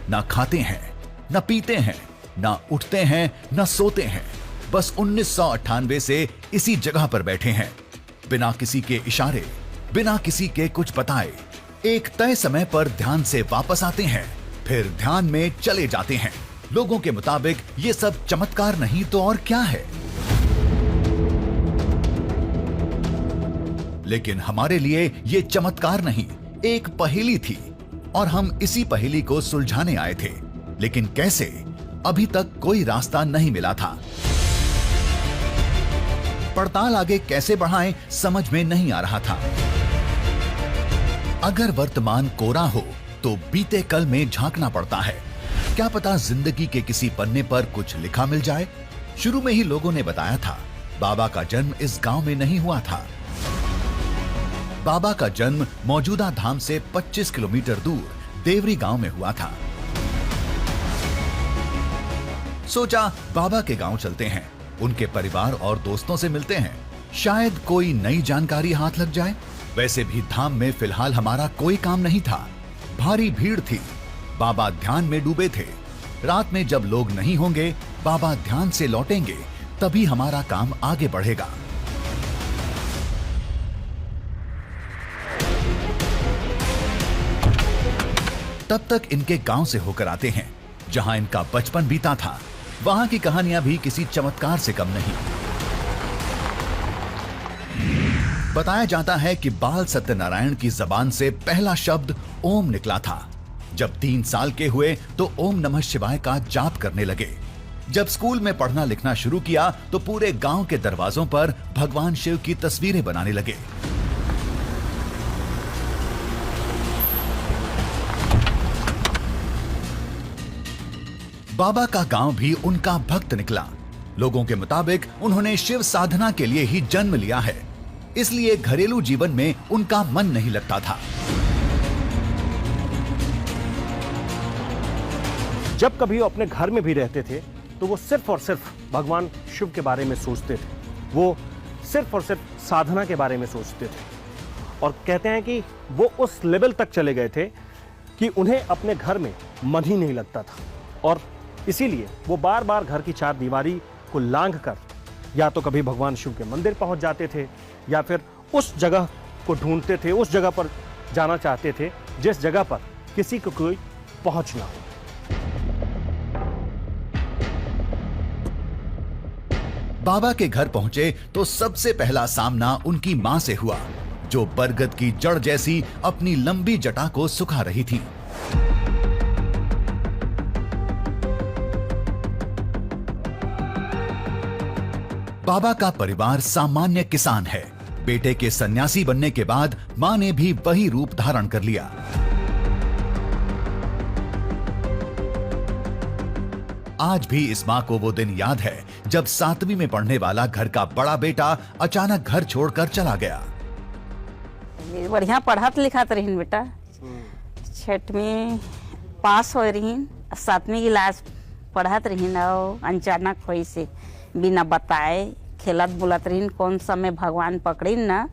ना खाते हैं, ना पीते हैं, ना उठते हैं, ना सोते हैं। बस 1998 से इसी जगह पर बैठे हैं, बिना किसी के इशारे, बिना किसी के कुछ बताए। एक तय समय पर ध्यान से वापस आते हैं, फिर ध्यान में चले जाते हैं। लोगों के मुताबिक ये सब चमत्कार नहीं तो और क्या है। लेकिन हमारे लिए ये चमत्कार नहीं, एक पहेली थी और हम इसी पहेली को सुलझाने आए थे। लेकिन कैसे, अभी तक कोई रास्ता नहीं मिला था। पड़ताल आगे कैसे बढ़ाएं समझ में नहीं आ रहा था। अगर वर्तमान कोरा हो तो बीते कल में झांकना पड़ता है। क्या पता जिंदगी के किसी पन्ने पर कुछ लिखा मिल जाए। शुरू में ही लोगों ने बताया था बाबा का जन्म इस गांव में नहीं हुआ था। बाबा का जन्म मौजूदा धाम से 25 किलोमीटर दूर देवरी गांव में हुआ था। सोचा बाबा के गांव चलते हैं, उनके परिवार और दोस्तों से मिलते हैं, शायद कोई नई जानकारी हाथ लग जाए। वैसे भी धाम में फिलहाल हमारा कोई काम नहीं था। भारी भीड़ थी, बाबा ध्यान में डूबे थे। रात में जब लोग नहीं होंगे, बाबा ध्यान से लौटेंगे, तभी हमारा काम आगे बढ़ेगा। तब तक इनके गांव से होकर आते हैं, जहां इनका बचपन बीता था। वहां की कहानियां भी किसी चमत्कार से कम नहीं। बताया जाता है कि बाल सत्यनारायण की जबान से पहला शब्द ओम निकला था। जब 3 साल के हुए तो ओम नमः शिवाय का जाप करने लगे। जब स्कूल में पढ़ना लिखना शुरू किया तो पूरे गांव के दरवाजों पर भगवान शिव की तस्वीरें बनाने लगे। बाबा का गांव भी उनका भक्त निकला। लोगों के मुताबिक उन्होंने शिव साधना के लिए ही जन्म लिया है, इसलिए घरेलू जीवन में उनका मन नहीं लगता था। जब कभी वो अपने घर में भी रहते थे तो वो सिर्फ और सिर्फ भगवान शिव के बारे में सोचते थे। वो सिर्फ और सिर्फ साधना के बारे में सोचते थे और कहते हैं कि वो उस लेवल तक चले गए थे कि उन्हें अपने घर में मन ही नहीं लगता था और इसीलिए वो बार बार घर की 4 दीवारी को लांघकर या तो कभी भगवान शिव के मंदिर पहुंच जाते थे या फिर उस जगह को ढूंढते थे, उस जगह पर जाना चाहते थे जिस जगह पर किसी को कोई पहुंच ना हो। बाबा के घर पहुंचे तो सबसे पहला सामना उनकी मां से हुआ, जो बरगद की जड़ जैसी अपनी लंबी जटा को सुखा रही थी। बाबा का परिवार सामान्य किसान है। बेटे के सन्यासी बनने के बाद मां ने भी वही रूप धारण कर लिया। आज भी इस मां को वो दिन याद है जब 7वीं में पढ़ने वाला घर का बड़ा बेटा अचानक घर छोड़कर चला गया। बढ़िया पढ़त लिखत रहीन बेटा, 6वीं पास हो रहीन, 7वीं क्लास पढ़त रहीन और अचानक होई से बिना बताए खेलत बुलत रहीन। कौन समय भगवान पकड़ीन ना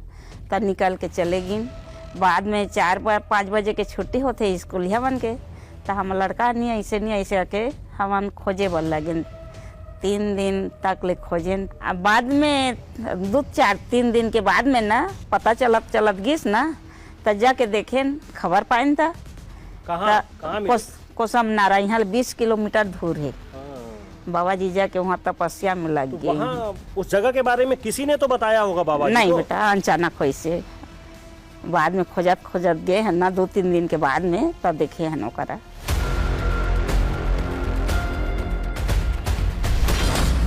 तब निकल के चले गिन। बाद में 4-5 बजे के छुट्टी होते स्कूलिया बन के, तो हम लड़का नहीं ऐसे आके हम खोजे बल लगे। 3 दिन तक ले खोजें। अब बाद में 2-3 दिन के बाद में ना पता चलत गिस ना, तब जाके देखें खबर पाइन था कोसम नारा यहाँ 20 किलोमीटर दूर है। बाबा जी जाके वहाँ तपस्या में लग गए। वहाँ उस जगह के बारे में किसी ने तो बताया होगा बाबा जी? नहीं बेटा, अचानक वैसे बाद में खोजत गए है ना, 2-3 दिन के बाद में तब देखे है नौकरा।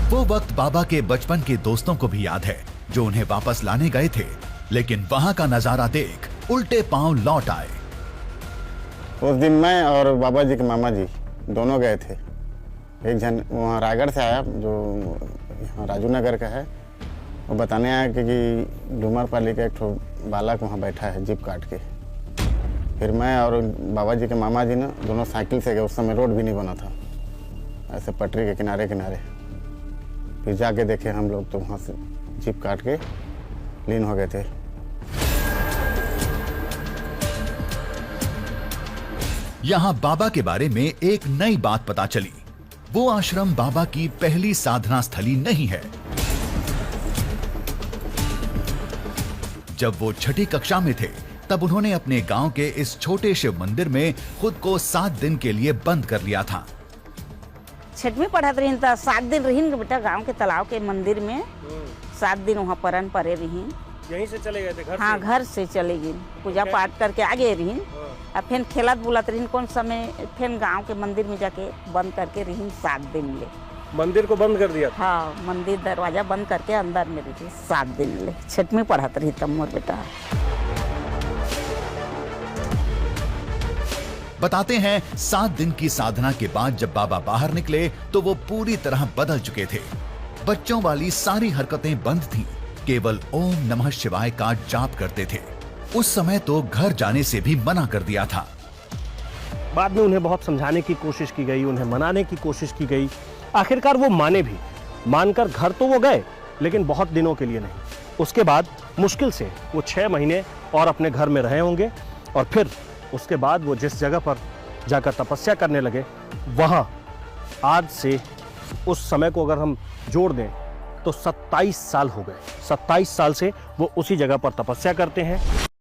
वो वक्त बाबा के बचपन के दोस्तों को भी याद है जो उन्हें वापस लाने गए थे, लेकिन वहां का नजारा देख उल्टे पांव लौट आए। उस दिन मैं और बाबा जी के मामा जी दोनों गए थे। एक जन वहाँ रायगढ़ से आया जो यहाँ राजू नगर का है, वो बताने आया कि डूमरपाली का एक ठो बालक वहाँ बैठा है जीप काट के। फिर मैं और बाबा जी के मामा जी ना दोनों साइकिल से गए। उस समय रोड भी नहीं बना था, ऐसे पटरी के किनारे किनारे। फिर जाके देखे हम लोग तो वहाँ से जीप काट के लीन हो गए थे। यहाँ बाबा के बारे में एक नई बात पता चली। वो आश्रम बाबा की पहली साधना स्थली नहीं है। जब वो छठी कक्षा में थे तब उन्होंने अपने गांव के इस छोटे शिव मंदिर में खुद को 7 दिन के लिए बंद कर लिया था। छठ में पढ़त रही तो 7 दिन रही बेटा गांव के तालाब के मंदिर में 7 दिन वहाँ परन परे रही। यहीं से चले गए थे घर हाँ से? घर से चले गई, पूजा पाठ करके आगे रही। अब फिर खेलत बुलत रही कौन समय, फिर गांव के मंदिर में जाके बंद करके रही 7 दिन ले। मंदिर को बंद कर दिया था? हाँ मंदिर दरवाजा बंद करके अंदर में रही 7 दिन ले। छठ में पढ़त रही तब मोर बेटा। बताते हैं 7 दिन की साधना के बाद जब बाबा बाहर निकले तो वो पूरी तरह बदल चुके थे। बच्चों वाली सारी हरकतें बंद थीं, केवल ओम नमः शिवाय का जाप करते थे। उस समय तो घर जाने से भी मना कर दिया था। बाद में उन्हें बहुत समझाने की कोशिश की गई, उन्हें मनाने की कोशिश की गई। आखिरकार वो माने भी, मानकर घर तो वो गए लेकिन बहुत दिनों के लिए नहीं। उसके बाद मुश्किल से वो 6 महीने और अपने घर में रहे होंगे और फिर उसके बाद वो जिस जगह पर जाकर तपस्या करने लगे वहां आज से उस समय को अगर हम जोड़ दें तो 27 साल हो गए। 27 साल से वो उसी जगह पर तपस्या करते हैं।